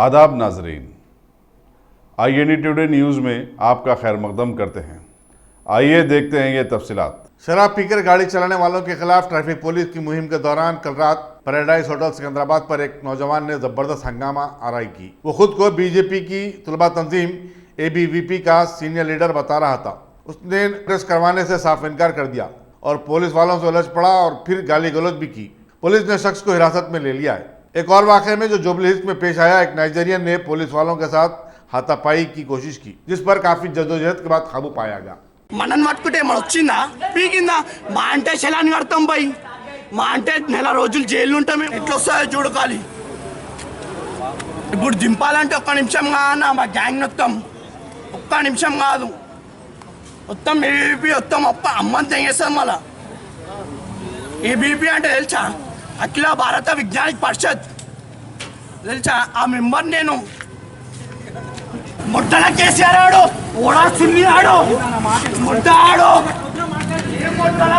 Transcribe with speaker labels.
Speaker 1: आदाब नाजरीन, INA today news में आपका खैर मकदम करते हैं। आइए देखते हैं ये तफसीलात।
Speaker 2: शराब पीकर गाड़ी चलाने वालों के खिलाफ ट्रैफिक पुलिस की मुहिम के दौरान कल रात पैराडाइज होटल सिकंदराबाद पर एक नौजवान ने जबरदस्त हंगामा आराई की। वो खुद को बीजेपी की तलबा तंजीम ABVP का सीनियर लीडर बता रहा था। उसने प्रेस करवाने से साफ इनकार कर दिया और पुलिस वालों से उलझ पड़ा और फिर गाली गलौज भी की। पुलिस ने शख्स को हिरासत में ले लिया है। एक और वाक़े में जो जुबली हिल्स में पेश आया, एक नाइजीरियन ने पुलिस वालों के साथ हाथापाई की कोशिश की, जिस पर काफी जद्दोजहद के बाद काबू पाया गया।
Speaker 3: మనని పట్టుకుంటే మన వచ్చిందా పీకిందా మా అంటే శలాన్ని కడతాం పోయి మా అంటే నెల రోజులు జైలు ఉంటాం ఎట్లా వస్తాయో చూడకాలి ఇప్పుడు దింపాలంటే ఒక్క నిమిషం కాదన్నా మా గ్యాంగ్ మొత్తం ఒక్క నిమిషం కాదు మొత్తం ABVP మొత్తం అమ్మని తెగేస్తాం మళ్ళా ABVP అంటే తెలుసా అఖిల భారత విజ్ఞానిక పరిషత్ తెలుసా ఆ మెంబర్ నేను ముట్టల కేసీఆర్ ఆడు ఓడా సున్ని ఆడు ముట్ట ఆడు ఏ ముట్టల